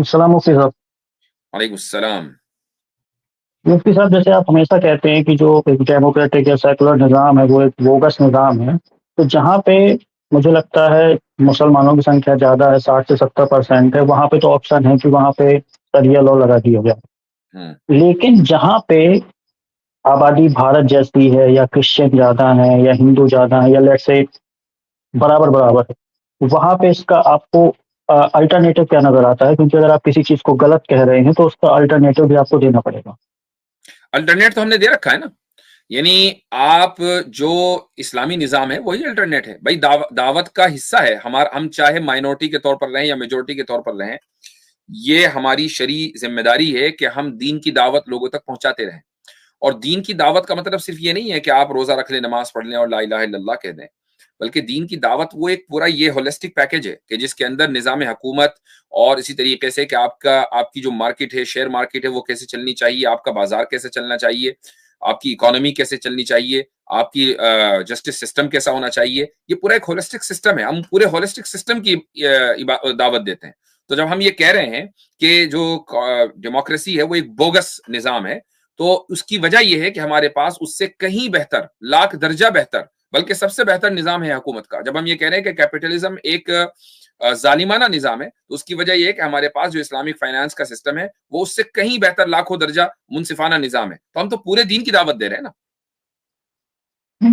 सलाम मुफ्ती साहब। वालेकुम सलाम। मुफ्ती साहब, जैसे आप हमेशा कहते हैं कि जो एक डेमोक्रेटिक या सेकुलर निज़ाम है वो एक बोगस निज़ाम है। तो जहाँ पे मुझे लगता है मुसलमानों की संख्या ज़्यादा है, 60 से 70% है, वहाँ पे तो ऑप्शन है कि वहाँ पे शरिया लॉ लगा दिया गया। हम्म। लेकिन जहाँ पे आबादी भारत जैसी है, या क्रिश्चियन ज़्यादा है, या हिंदू ज़्यादा है, या लेट्स से बराबर बराबर है, वहाँ पे इसका आपको अल्टरनेटिव क्या नज़र आता है? क्योंकि अगर आप किसी चीज़ को गलत कह रहे हैं तो उसका अल्टरनेटिव भी आपको देना पड़ेगा। अल्टरनेट तो हमने दे रखा है ना। यानी आप जो इस्लामी निजाम है वही अल्टरनेट है भाई। दावत का हिस्सा है हमारा। हम चाहे माइनॉरिटी के तौर पर रहें या मेजोरिटी के तौर पर रहें, ये हमारी शरी जिम्मेदारी है कि हम दीन की दावत लोगों तक पहुंचाते रहें। और दीन की दावत का मतलब सिर्फ ये नहीं है कि आप रोजा रख लें, नमाज पढ़ लें और ला इलाहा इल्लल्लाह कह दें, बल्कि दीन की दावत वो एक पूरा ये होलिस्टिक पैकेज है कि जिसके अंदर निजाम हुकूमत और इसी तरीके से कि आपकी जो मार्केट है, शेयर मार्केट है, वो कैसे चलनी चाहिए, आपका बाजार कैसे चलना चाहिए, आपकी इकोनॉमी कैसे चलनी चाहिए, आपकी जस्टिस सिस्टम कैसा होना चाहिए। ये पूरा एक होलिस्टिक सिस्टम है। हम पूरे होलिस्टिक सिस्टम की दावत देते हैं। तो जब हम ये कह रहे हैं कि जो डेमोक्रेसी है वो एक बोगस निजाम है, तो उसकी वजह यह है कि हमारे पास उससे कहीं बेहतर, लाख दर्जा बेहतर, बल्कि सबसे बेहतर निजाम है हुकूमत का। जब हम ये कह रहे हैं कि कैपिटलिज्म एक जालिमाना निजाम है, तो उसकी वजह यह है कि हमारे पास जो इस्लामिक फाइनेंस का सिस्टम है वो उससे कहीं बेहतर, लाखों दर्जा मुनसिफाना निजाम है। तो हम तो पूरे दीन की दावत दे रहे हैं ना।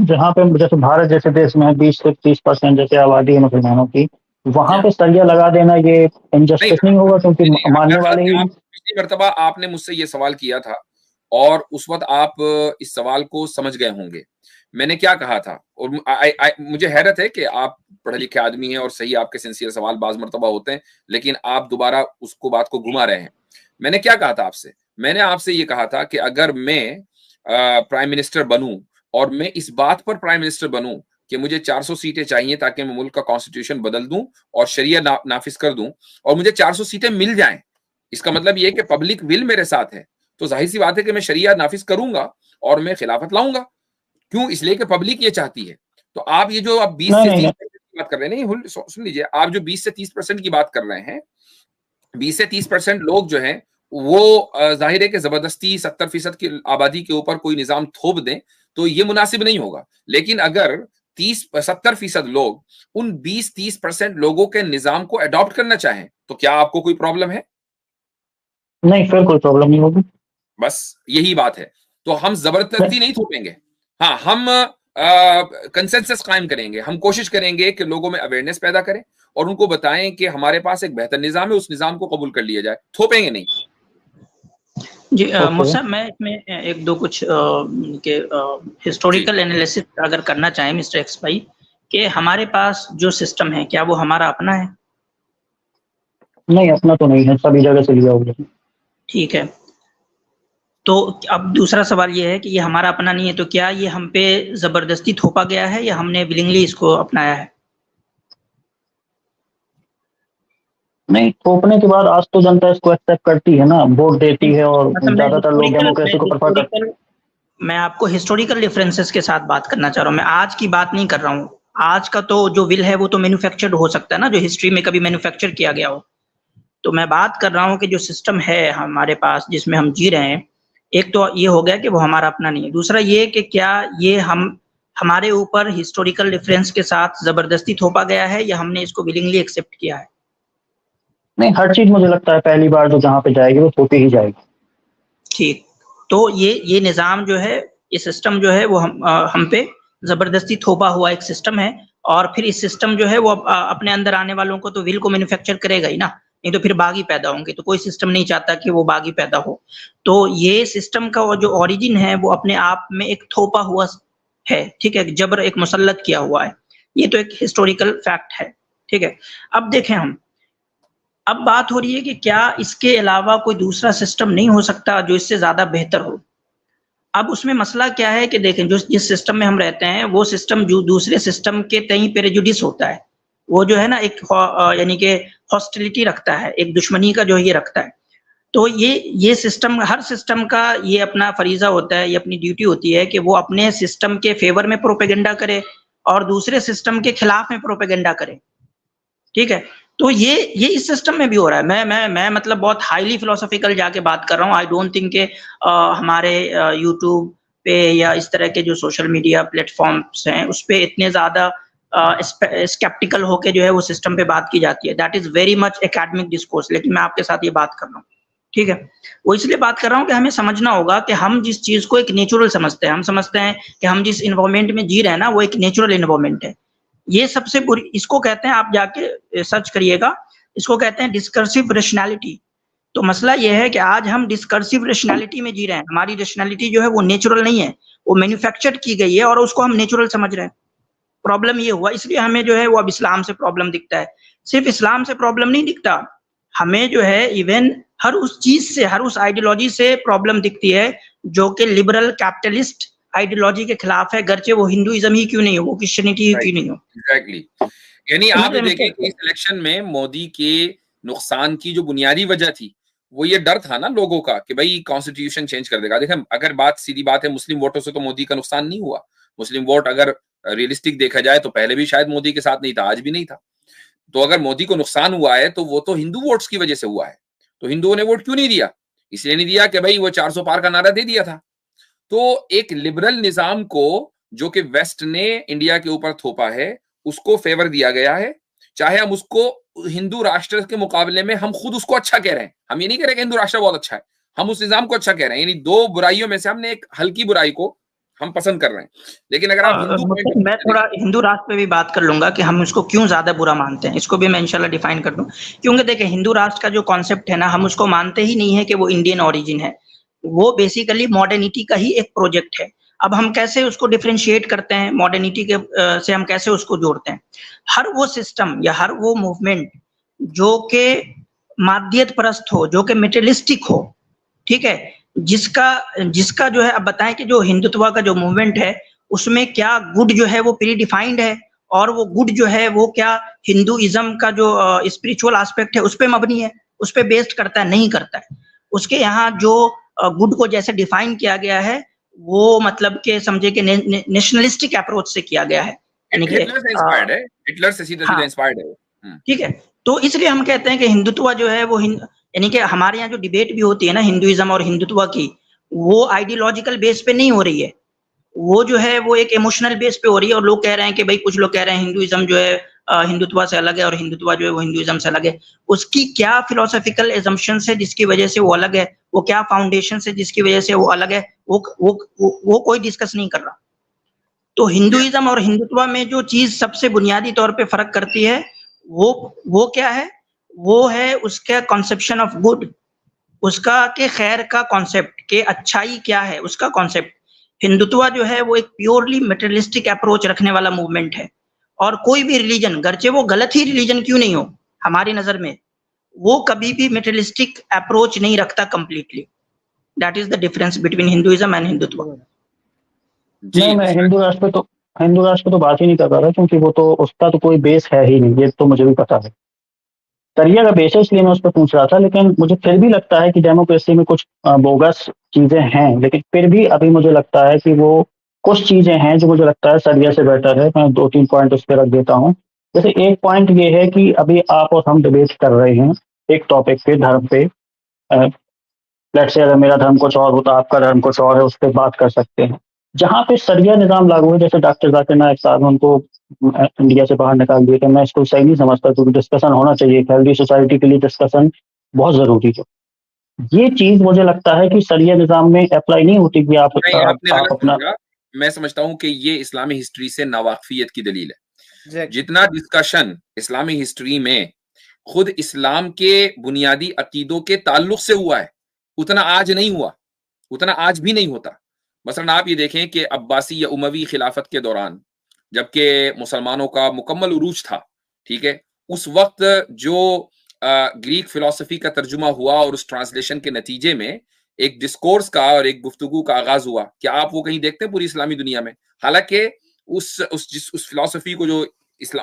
जहाँ पे जैसे भारत जैसे देश में 20 से 30% जैसे आबादी है मुसलमानों की, जी वहाँ हाँ। पे सरिया लगा देना ये नहीं, इनजस्टिस नहीं होगा? क्योंकि मेरा मानने ख्याल वाले है ही। आप पिछली मर्तबा आपने मुझसे ये सवाल किया था और उस वक्त आप इस सवाल को समझ गए होंगे। मैंने क्या कहा था, और मुझे हैरत है कि आप पढ़े लिखे आदमी हैं और सही आपके सिंसियर सवाल बाज मर्तबा होते हैं, लेकिन आप दोबारा उसको बात को घुमा रहे हैं। मैंने क्या कहा था आपसे? मैंने आपसे ये कहा था कि अगर मैं प्राइम मिनिस्टर बनूं और मैं इस बात पर प्राइम मिनिस्टर बनूं कि मुझे 400 सीटें चाहिए ताकि मैं मुल्क का कॉन्स्टिट्यूशन बदल दूं और शरिया नाफिज कर दूं, और मुझे 400 सीटें मिल जाएं, इसका मतलब ये कि पब्लिक विल मेरे साथ है, तो जाहिर सी बात है कि मैं शरिया नाफिज करूंगा और मैं खिलाफत लाऊंगा। क्यों? इसलिए कि पब्लिक ये चाहती है। तो आप ये जो आप 20 नहीं से नहीं 30% की बात कर रहे हैं, नहीं सुन लीजिए, आप जो 20 से 30% की बात कर रहे हैं, 20 से 30% लोग जो हैं वो जाहिर है कि जबरदस्ती 70% की आबादी के ऊपर कोई निजाम थोप दें तो ये मुनासिब नहीं होगा। लेकिन अगर 30-70% लोग उन 20-30% लोगों के निजाम को अडॉप्ट करना चाहें तो क्या आपको कोई प्रॉब्लम है? नहीं, फिर कोई प्रॉब्लम नहीं होगी। बस यही बात है। तो हम नहीं जबरदस्ती नहीं थोपेंगे। हाँ, हम कंसेंसस कायम करेंगे। हम कोशिश करेंगे कि लोगों में अवेयरनेस पैदा करें और उनको बताएं कि हमारे पास एक बेहतर निजाम है, उस निजाम को कबूल कर लिया जाए, थोपेंगे नहीं। जी ओके। मुझसे मैं इसमें एक दो कुछ के जी। हिस्टोरिकल एनालिसिस अगर करना चाहें मिस्टर एक्स भाई, कि हमारे पास जो सिस्टम है क्या वो हमारा अपना है? नहीं, अपना तो नहीं है, सभी जगह से लिया हुआ है। ठीक है। तो अब दूसरा सवाल ये है कि ये हमारा अपना नहीं है, तो क्या ये हम पे जबरदस्ती थोपा गया है या हमने विलिंगली इसको अपनाया है? नहीं, थोपने के बाद आज तो जनता इसको एक्सेप्ट करती है ना, वोट देती है, और मतलब ज्यादातर लोग डेमोक्रेसी को प्रेफर करते हैं। मैं आपको हिस्टोरिकल डिफरेंसेस के साथ बात करना चाह रहा हूँ। मैं आज की बात नहीं कर रहा हूँ। आज का तो जो विल है वो तो मैन्युफैक्चर्ड हो सकता है ना, जो हिस्ट्री में कभी मैन्युफैक्चर किया गया हो। तो मैं बात कर रहा हूँ कि जो सिस्टम है हमारे पास जिसमें हम जी रहे हैं, एक तो ये हो गया कि वो हमारा अपना नहीं है। दूसरा ये कि क्या ये हमारे ऊपर हिस्टोरिकल डिफरेंस के साथ जबरदस्ती थोपा गया है या हमने इसको विलिंगली एक्सेप्ट किया है? नहीं, हर चीज मुझे लगता है पहली बार जो जहाँ पे जाएगी वो थोपी ही जाएगी। ठीक। तो ये निज़ाम जो है, ये सिस्टम जो है वो हम पे ज़बरदस्ती थोपा हुआ एक सिस्टम है, और फिर इस सिस्टम जो है वो अपने अंदर आने वालों को तो विल को मैन्युफैक्चर करेगा ही ना, नहीं तो फिर बागी पैदा होंगे। तो कोई सिस्टम नहीं चाहता कि वो बागी पैदा हो। तो ये सिस्टम का जो ओरिजिन है वो अपने आप में एक थोपा हुआ है, ठीक है? जबर एक मुसल्लत किया हुआ है। ये तो एक हिस्टोरिकल फैक्ट है, ठीक है? अब देखें हम, अब बात हो रही है कि क्या इसके अलावा कोई दूसरा सिस्टम नहीं हो सकता जो इससे ज़्यादा बेहतर हो? अब उसमें मसला क्या है कि देखें, जो जिस सिस्टम में हम रहते हैं वो सिस्टम जो दूसरे सिस्टम के तय प्रेजुडिस होता है। वो जो है ना एक यानी कि हॉस्टिलिटी रखता है, एक दुश्मनी का जो ये रखता है। तो ये सिस्टम, हर सिस्टम का ये अपना फरीज़ा होता है, ये अपनी ड्यूटी होती है कि वो अपने सिस्टम के फेवर में प्रोपेगेंडा करे और दूसरे सिस्टम के खिलाफ में प्रोपेगेंडा करे, ठीक है? तो ये इस सिस्टम में भी हो रहा है। मैं मतलब बहुत हाईली फिलोसॉफिकल जाके बात कर रहा हूँ। आई डोंट थिंक के हमारे यूट्यूब पे या इस तरह के जो सोशल मीडिया प्लेटफॉर्म्स हैं उस पे इतने ज्यादा स्केप्टिकल होके जो है वो सिस्टम पे बात की जाती है। That is very much academic discourse. लेकिन मैं आपके साथ ये बात कर रहा हूँ, ठीक है। वो इसलिए बात कर रहा हूँ कि हमें समझना होगा कि हम जिस चीज को एक नेचुरल समझते हैं, हम समझते हैं कि हम जिस इन्वायरमेंट में जी रहे हैं ना वो एक नेचुरल इन्वायरमेंट है। ये सबसे बुरी, इसको कहते हैं, आप जाके सर्च करिएगा, इसको कहते हैं डिस्कर्सिव रेशनैलिटी। तो मसला ये है कि आज हम डिस्कर्सिव रेशनैलिटी में जी रहे हैं। हमारी रेशनैलिटी जो है वो नेचुरल नहीं है, वो मैन्युफैक्चर्ड की गई है और उसको हम नेचुरल समझ रहे हैं। प्रॉब्लम ये हुआ, इसलिए हमें जो है वो अब इस्लाम से प्रॉब्लम दिखता है। सिर्फ इस्लाम से प्रॉब्लम नहीं दिखता, हमें जो है इवन हर उस चीज से, हर उस आइडियोलॉजी से प्रॉब्लम दिखती है जो कि लिबरल कैपिटलिस्ट आइडियोलॉजी के खिलाफ है, गरचे वो हिंदुइज्म ही क्यों नहीं हो, वो क्रिश्चियनिटी ही क्यों नहीं हो। एग्जैक्टली। यानी आप ये देखें कि इस इलेक्शन में मोदी के नुकसान की जो बुनियादी वजह थी वो ये डर था ना लोगों का कि भाई कॉन्स्टिट्यूशन चेंज कर देगा। देखें, अगर बात सीधी बात है, मुस्लिम वोटों से तो मोदी का नुकसान नहीं हुआ। मुस्लिम वोट अगर रियलिस्टिक देखा जाए तो पहले भी शायद मोदी के साथ नहीं था, आज भी नहीं था। तो अगर मोदी को नुकसान हुआ है तो वो तो हिंदू वोट्स की वजह से हुआ है। तो हिंदुओं ने वोट क्यों नहीं दिया? इसलिए नहीं दिया कि भाई वो 400 पार का नारा दे दिया था। तो एक लिबरल निजाम को जो कि वेस्ट ने इंडिया के ऊपर थोपा है उसको फेवर दिया गया है। चाहे हम उसको हिंदू राष्ट्र के मुकाबले में हम खुद उसको अच्छा कह रहे हैं, हम ये नहीं कह रहे कि हिंदू राष्ट्र बहुत अच्छा है, हम उस निजाम को अच्छा कह रहे हैं। यानी दो बुराइयों में से हमने एक हल्की बुराई को हम पसंद कर रहे हैं। लेकिन अगर आप हिंदू, मैं थोड़ा हिंदू राष्ट्र पे भी बात कर लूंगा कि हम इसको क्यों ज्यादा बुरा मानते हैं, इसको भी मैं इंशाल्लाह डिफाइन कर दूं। क्योंकि देखिए हिंदू राष्ट्र का जो कॉन्सेप्ट है ना, हम उसको मानते ही नहीं है कि वो इंडियन ओरिजिन है, वो बेसिकली मॉडर्निटी का ही एक प्रोजेक्ट है। अब हम कैसे उसको डिफरेंशिएट करते हैं मॉडर्निटी के से, हम कैसे उसको जोड़ते हैं? हर वो सिस्टम या हर वो मूवमेंट जो के माध्यत परस्त हो, जो कि मेटेरियलिस्टिक हो, ठीक है, जिसका जो है, अब बताएं कि जो हिंदुत्व का जो मूवमेंट है उसमें क्या गुड जो है वो प्री डिफाइंड है, और वो गुड जो है वो क्या हिंदुइज्म का जो स्पिरिचुअल एस्पेक्ट है उस पे मबनी है, उस पे बेस्ड करता है? नहीं करता है। उसके यहाँ जो गुड को जैसे डिफाइन किया गया है वो मतलब के समझे कि नेशनलिस्टिक अप्रोच से किया गया है, यानी कि हिटलर से इंस्पायर्ड है, हिटलर से सीधा इंस्पायर्ड है। ठीक है। तो इसलिए हम कहते हैं कि हिंदुत्व जो है वो यानी कि हमारे यहाँ जो डिबेट भी होती है ना हिंदुइज्म और हिंदुत्व की, वो आइडियोलॉजिकल बेस पे नहीं हो रही है, वो जो है वो एक इमोशनल बेस पे हो रही है। और लोग कह रहे हैं कि भाई, कुछ लोग कह रहे हैं हिंदुइज्म जो है हिंदुत्व से अलग है और हिंदुत्व जो है वो हिंदुइज्म से अलग है। उसकी क्या फिलोसॉफिकल एजम्पशन है जिसकी वजह से वो अलग है, वो क्या फाउंडेशन है जिसकी वजह से वो अलग है, वो कोई डिस्कस नहीं कर रहा। तो हिंदुइज्म और हिंदुत्व में जो चीज सबसे बुनियादी तौर पे फर्क करती है वो क्या है? वो है उसका कॉन्सेप्शन ऑफ गुड, उसका के खैर का कॉन्सेप्ट, के अच्छाई क्या है उसका कॉन्सेप्ट। हिंदुत्व जो है वो एक प्योरली मटेरियलिस्टिक अप्रोच रखने वाला मूवमेंट है। और कोई भी रिलीजन, गरचे वो गलत ही रिलीजन क्यों नहीं हो हमारी नजर में, वो कभी भी मटेरियलिस्टिक अप्रोच नहीं रखता completely. That is the difference between Hinduism and Hindutva. नहीं, मैं हिंदू राष्ट्र पे तो बात ही नहीं कर रहा था, क्योंकि वो तो उसका तो कोई बेस है ही नहीं, ये तो मुझे भी पता है। शरिया का बेस है, इसलिए मैं उस पर पूछ रहा था। लेकिन मुझे फिर भी लगता है कि डेमोक्रेसी में कुछ बोगस चीजें हैं, लेकिन फिर भी अभी मुझे लगता है कि वो कुछ चीजें हैं जो मुझे लगता है शरिया से बेटर है। मैं 2-3 पॉइंट उस पर रख देता हूँ। जैसे एक पॉइंट ये है कि अभी आप और हम डिबेट कर रहे हैं एक टॉपिक पे, धर्म पे। लेट्स से अगर मेरा धर्म कुछ और होता, आपका धर्म कुछ और है, उस पर बात कर सकते हैं। जहाँ पे शरिया निजाम लागू है, जैसे डॉक्टर जाकिर नाइक साहब उनको इंडिया से बाहर निकाल दिए थे, मैं इसको सही नहीं समझता, क्योंकि डिस्कशन होना चाहिए। हेल्दी सोसाइटी के लिए डिस्कशन बहुत जरूरी है। ये चीज मुझे लगता है कि शरिया निजाम में अप्लाई नहीं होती कि आप अपना, मैं समझता हूं कि ये इस्लामी हिस्ट्री से नावाकिफियत की दलील है। जितना डिस्कशन इस्लामी हिस्ट्री में खुद इस्लाम के बुनियादी अकीदों के ताल्लुक से हुआ है, उतना आज नहीं हुआ, उतना आज भी नहीं होता। मसलन आप ये देखें कि अब्बासी या उमवी खिलाफत के दौरान, जबकि मुसलमानों का मुकम्मल उरूज था, ठीक है, उस वक्त जो ग्रीक फिलॉसफी का तर्जुमा हुआ और उस ट्रांसलेशन के नतीजे में एक डिस्कोर्स का और एक गुफ्तगू का आगाज हुआ, क्या आप वो कहीं देखते हैं पूरी इस्लामी दुनिया में? हालांकि उस फिलॉसफी को जो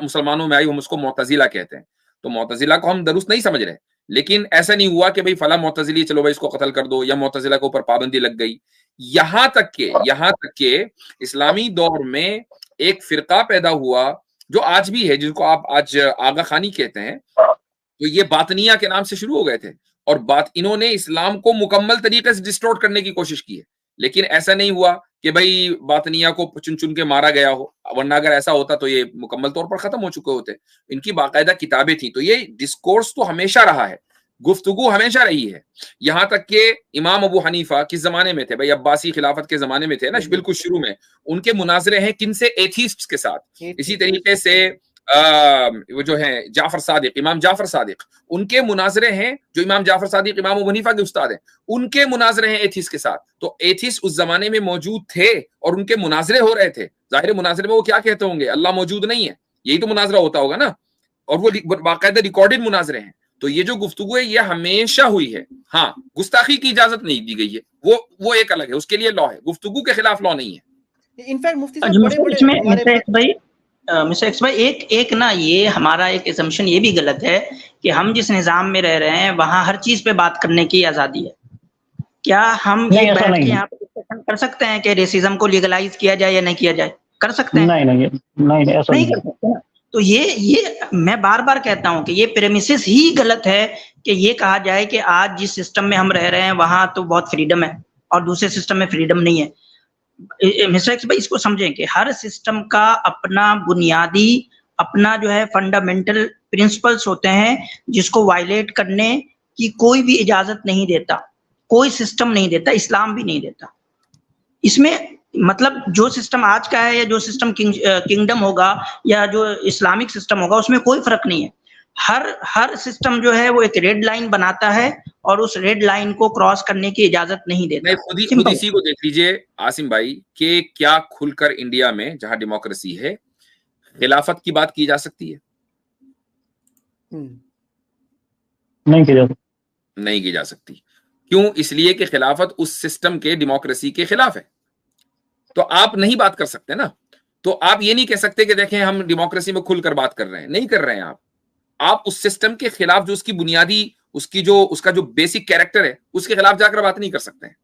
मुसलमानों में आई, हम उसको मुअतजिला कहते हैं, तो मुअतजिला को हम दुरुस्त नहीं समझ रहे, लेकिन ऐसा नहीं हुआ कि भाई फला मुअतजिली, चलो भाई इसको कत्ल कर दो, या मुअतजिला के ऊपर पाबंदी लग गई। यहाँ तक के इस्लामी दौर में एक फिरका पैदा हुआ जो आज भी है, जिसको आप आज आगा खानी कहते हैं, तो ये बातनिया के नाम से शुरू हो गए थे, और इन्होंने इस्लाम को मुकम्मल तरीके से डिस्टोर्ट करने की कोशिश की है, लेकिन ऐसा नहीं हुआ कि भाई बातनिया को चुन चुन के मारा गया हो, वरना अगर ऐसा होता तो ये मुकम्मल तौर पर खत्म हो चुके होते। इनकी बाकायदा किताबें थी। तो ये डिस्कोर्स तो हमेशा रहा है, गुफ्तगू हमेशा रही है। यहां तक कि इमाम अबू हनीफा किस जमाने में थे भाई, अब्बासी खिलाफत के जमाने में थे ना, बिल्कुल शुरू में। उनके मुनाजरे हैं किनसे? एथीस्ट्स के साथ। इसी तरीके से वो जो है जाफर सादिक, इमाम जाफर सादिक, उनके मुनाजरे हैं, जो इमाम जाफर सादिक इमाम अबू हनीफा के उस्ताद हैं, उनके मुनाजरे हैं एथीस्ट के साथ। तो एथीस्ट उस जमाने में मौजूद थे और उनके मुनाजरे हो रहे थे। जाहिर मुनाजरे में वो क्या कहते होंगे? अल्लाह मौजूद नहीं है, यही तो मुनाजरा होता होगा ना, और वो बाकायदा रिकॉर्डेड मुनाजरे हैं। तो ये जो गुफ्तगू है ये हमेशा हुई है। हाँ, गुस्ताखी की इजाजत नहीं दी गई है, वो एक अलग है, उसके लिए लॉ है, गुफ्तगू के खिलाफ लॉ नहीं है। इनफैक्ट मुफ्ती साहब बड़े मिस्टर एक्स भाई एक ना, ये हमारा एक असम्पशन ये भी गलत है कि हम जिस निजाम में रह रहे हैं वहां हर चीज पे बात करने की आजादी है। क्या हम ये बैठ के यहाँ पे डिस्कशन कर सकते हैं कि रेसिज्म को लीगलाइज किया जाए या नहीं किया जाए? कर सकते हैं? नहीं ऐसा नहीं कर सकते ना। तो ये मैं बार बार कहता हूं कि ये प्रेमिसिस ही गलत है कि ये कहा जाए कि आज जिस सिस्टम में हम रह रहे हैं वहां तो बहुत फ्रीडम है और दूसरे सिस्टम में फ्रीडम नहीं है। मिस्टर एक्स भाई, इसको समझें कि हर सिस्टम का अपना बुनियादी, अपना जो है फंडामेंटल प्रिंसिपल्स होते हैं जिसको वायलेट करने की कोई भी इजाजत नहीं देता, कोई सिस्टम नहीं देता, इस्लाम भी नहीं देता। इसमें मतलब जो सिस्टम आज का है या जो सिस्टम किंगडम होगा या जो इस्लामिक सिस्टम होगा, उसमें कोई फर्क नहीं है। हर सिस्टम जो है वो एक रेड लाइन बनाता है और उस रेड लाइन को क्रॉस करने की इजाजत नहीं देता। खुद इसी को देख लीजिए आसिम भाई, कि क्या खुलकर इंडिया में जहां डेमोक्रेसी है खिलाफत की बात की जा सकती है? नहीं की जा सकती। क्यों? इसलिए कि खिलाफत उस सिस्टम के, डेमोक्रेसी के खिलाफ है। तो आप नहीं बात कर सकते ना। तो आप ये नहीं कह सकते कि देखें हम डेमोक्रेसी में खुलकर बात कर रहे हैं, नहीं कर रहे हैं आप उस सिस्टम के खिलाफ, जो उसकी बुनियादी, उसका जो बेसिक कैरेक्टर है, उसके खिलाफ जाकर बात नहीं कर सकते हैं।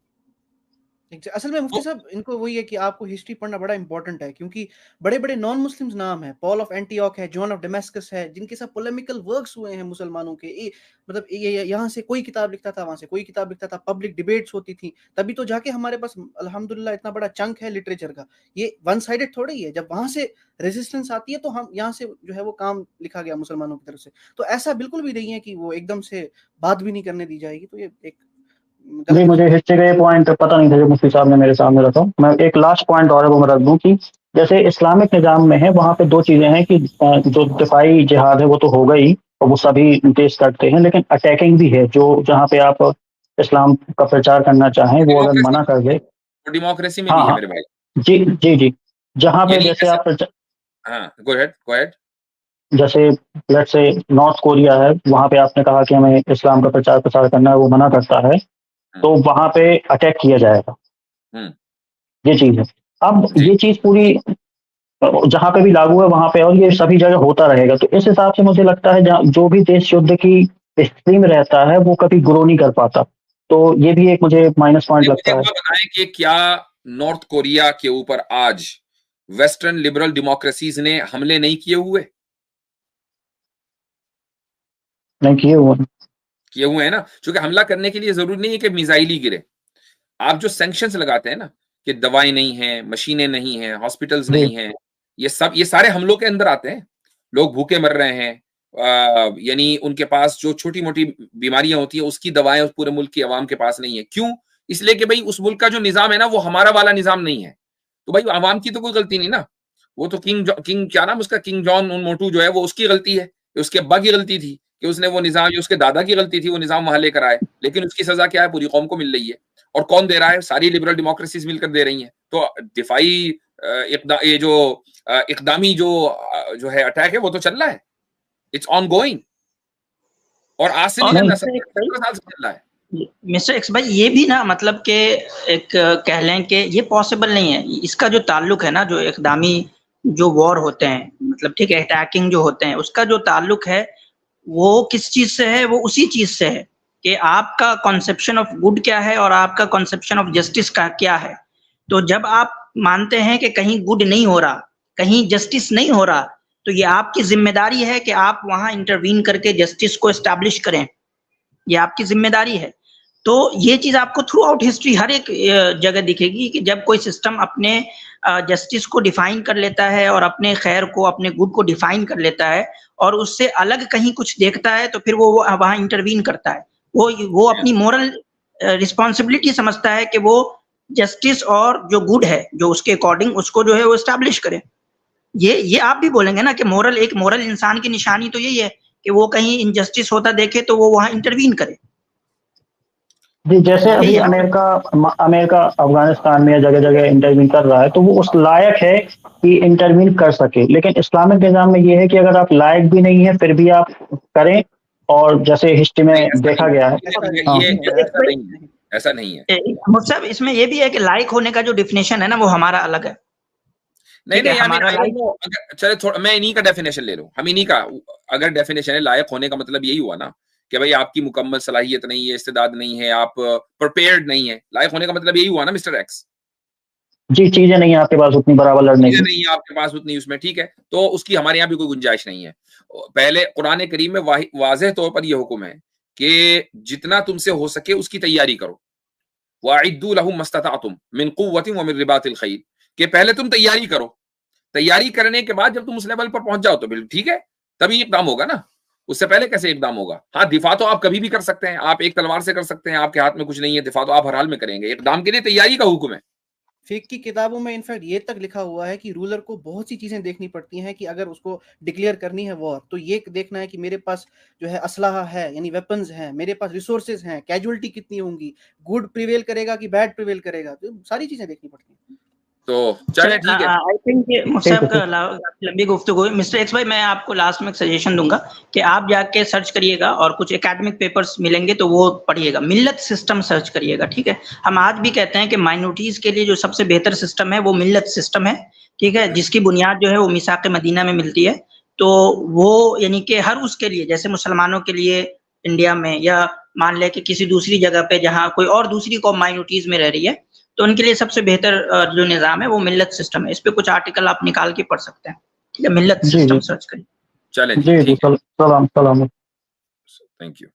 असल में मुफ्ती साहब, इनको वही है कि आपको हिस्ट्री पढ़ना बड़ा इंपॉर्टेंट है, क्योंकि बड़े बड़े नॉन मुस्लिम्स नाम है, पॉल ऑफ एंटीओक है, जॉन ऑफ डेमास्कस है, जिनके साथ पोलेमिकल वर्क्स हुए हैं मुसलमानों के। मतलब ये यहाँ से कोई किताब लिखता था, वहां से कोई किताब लिखता था, पब्लिक डिबेट्स होती थी, तभी तो जाके हमारे पास अल्हम्दुलिल्लाह इतना बड़ा चंक है लिटरेचर का। ये वन साइडेड थोड़ी है। जब वहां से रेजिस्टेंस आती है तो हम यहाँ से जो है वो काम लिखा गया मुसलमानों की तरफ से। तो ऐसा बिल्कुल भी नहीं है कि वो एकदम से बात भी नहीं करने दी जाएगी। तो ये एक नहीं, मुझे हिस्ट्री का ये पॉइंट पता नहीं था जो मुफ्ती साहब ने मेरे सामने रखा। मैं एक लास्ट पॉइंट और है वो मैं रख दूं कि जैसे इस्लामिक निजाम में है, वहां पे दो चीजें हैं कि जो दिफाई जिहाद है वो तो होगा ही और वो सभी देश करते हैं, लेकिन अटैकिंग भी है, जो जहाँ पे आप इस्लाम का प्रचार करना चाहें वो अगर मना कर दे, डेमोक्रेसी में भी है मेरे भाई। जी, जहाँ पे जैसे आप गो अहेड। जैसे लेट्स से नॉर्थ कोरिया है, वहां पे आपने कहा कि हमें इस्लाम का प्रचार करना है, वो मना करता है, तो वहां पे अटैक किया जाएगा। ये चीज है। अब ये चीज पूरी जहां पे भी लागू है वहां पे, और ये सभी जगह होता रहेगा। तो इस हिसाब से मुझे लगता है जो भी देश युद्ध की स्थिति में रहता है वो कभी ग्रो नहीं कर पाता। तो ये भी एक मुझे माइनस पॉइंट लगता है। बताएं कि क्या नॉर्थ कोरिया के ऊपर आज वेस्टर्न लिबरल डेमोक्रेसीज ने हमले नहीं किए हुए? नहीं किए हुए हैं ना। क्योंकि हमला करने के लिए जरूरी नहीं है कि मिसाइल ही गिरे। आप जो सैंक्शंस लगाते हैं ना, कि दवाई नहीं है, मशीनें नहीं है, हॉस्पिटल्स नहीं है, ये सारे हमलों के अंदर आते हैं। लोग भूखे मर रहे हैं, यानी उनके पास जो छोटी मोटी बीमारियां होती है उसकी दवाएं उस पूरे मुल्क की आवाम के पास नहीं है। क्यों? इसलिए कि भाई उस मुल्क का जो निजाम है ना वो हमारा वाला निजाम नहीं है। तो भाई आवाम की तो कोई गलती नहीं ना, वो तो किंग क्या नाम उसका, किंग जॉन उन मोटू जो है वो उसकी गलती है, उसके अब्बा की गलती थी कि उसने वो निजाम, जो उसके दादा की गलती थी वो निजाम वहां लेकर आए। लेकिन उसकी सजा क्या है? पूरी कौम को मिल रही है। और कौन दे रहा है? सारी लिबरल डेमोक्रेसीज मिलकर दे रही हैं। तो दिफाई ये जो इकदामी जो है अटैक है वो तो चल रहा है, इट्स ऑन गोइंग, और आज से नहीं चल रहा, 17 साल से चल रहा है। मिस्टर एक्स भाई, ये भी ना मतलब के एक कह लें कि ये पॉसिबल नहीं है। इसका जो ताल्लुक है ना, जो इकदामी जो वॉर होते हैं, मतलब ठीक है, अटैकिंग जो होते हैं, उसका जो ताल्लुक है वो किस चीज से है? वो उसी चीज से है कि आपका कॉन्सेप्शन ऑफ गुड क्या है और आपका कॉन्सेप्शन ऑफ जस्टिस का क्या है। तो जब आप मानते हैं कि कहीं गुड नहीं हो रहा, कहीं जस्टिस नहीं हो रहा, तो ये आपकी जिम्मेदारी है कि आप वहां इंटरवीन करके जस्टिस को एस्टैब्लिश करें, ये आपकी जिम्मेदारी है। तो ये चीज आपको थ्रू आउट हिस्ट्री हर एक जगह दिखेगी कि जब कोई सिस्टम अपने जस्टिस को डिफाइन कर लेता है और अपने खैर को, अपने गुड को डिफाइन कर लेता है और उससे अलग कहीं कुछ देखता है, तो फिर वो वहां इंटरवीन करता है। वो अपनी मोरल रिस्पॉन्सिबिलिटी समझता है कि वो जस्टिस और जो गुड है, जो उसके अकॉर्डिंग उसको जो है वो एस्टैब्लिश करे। ये आप भी बोलेंगे ना कि एक मोरल इंसान की निशानी तो यही है कि वो कहीं इनजस्टिस होता देखे तो वो वहां इंटरवीन करे। जी, जैसे अभी अमेरिका अफगानिस्तान में जगह जगह इंटरवीन कर रहा है, तो वो उस लायक है कि इंटरवीन कर सके। लेकिन इस्लामिक निज़ाम में ये है कि अगर आप लायक भी नहीं है फिर भी आप करें, और जैसे हिस्ट्री में देखा गया है। ऐसा नहीं है मतलब इसमें ये भी है कि लायक होने का जो डिफिनेशन है ना वो हमारा अलग है। नहीं, चले थोड़ा मैं इन्हीं का डेफिनेशन ले लूं। हम इन्हीं का अगर डेफिनेशन है, लायक होने का मतलब यही हुआ ना कि भाई आपकी मुकम्मल सलाहियत नहीं है, इस्तेदाद नहीं है, आप प्रिपेयर्ड नहीं है। लायक होने का मतलब यही हुआ ना मिस्टर एक्स। जी, चीजें नहीं है आपके पास उतनी बराबर लड़ने की, नहीं है आपके पास उतनी, उसमें ठीक है, तो उसकी हमारे यहाँ भी कोई गुंजाइश नहीं है। पहले कुरान करीम में वाज़ेह तौर पर यह हुक्म है कि जितना तुमसे हो सके उसकी तैयारी करो। वअइद्दू लहुम मस्तताअतुम मिन कुव्वतिन व मिन रिबातिल खैल, कि पहले तुम तैयारी करो। तैयारी करने के बाद जब तुम उस लेवल पर पहुंच जाओ तो बिल्कुल ठीक है, तभी इकदाम होगा ना। उससे पहले कैसे इकदाम होगा? हाँ, दिफा तो आप कभी भी कर सकते हैं, आप एक तलवार से कर सकते हैं, आपके हाथ में कुछ नहीं है, दिफा तो आप हर हाल में करेंगे। इकदाम के लिए तैयारी का हुक्म है। फिक की किताबों में इनफैक्ट ये तक लिखा हुआ है कि रूलर को बहुत सी चीजें देखनी पड़ती हैं कि अगर उसको डिक्लेयर करनी है वॉर, तो ये देखना है कि मेरे पास जो है असलाहा है, यानी वेपन्स हैं, मेरे पास रिसोर्सेज हैं, कैजुअलिटी कितनी होंगी, गुड प्रिवेल करेगा कि बैड प्रिवेल करेगा, तो सारी चीजें देखनी पड़ती हैं। तो चलिए ठीक है। आई थिंक मुझसे लंबी गुफ्तगू है। मिस्टर एक्स भाई, मैं आपको लास्ट में एक सजेशन दूंगा कि आप जाके सर्च करिएगा और कुछ एकेडमिक पेपर्स मिलेंगे तो वो पढ़िएगा। मिल्लत सिस्टम सर्च करिएगा, ठीक है। हम आज भी कहते हैं कि माइनॉरिटीज के लिए जो सबसे बेहतर सिस्टम है वो मिल्लत सिस्टम है, ठीक है, जिसकी बुनियाद जो है वो मिसाक मदीना में मिलती है। तो वो यानी कि हर उसके लिए, जैसे मुसलमानों के लिए इंडिया में, या मान ले कि किसी दूसरी जगह पे जहाँ कोई और दूसरी कौम माइनॉरिटीज में रह रही है, तो उनके लिए सबसे बेहतर जो निज़ाम है वो मिल्लत सिस्टम है। इस पे कुछ आर्टिकल आप निकाल के पढ़ सकते हैं, ठीक है। मिल्लत सिस्टम सर्च करिए। चलें, जी, सलाम। Thank you.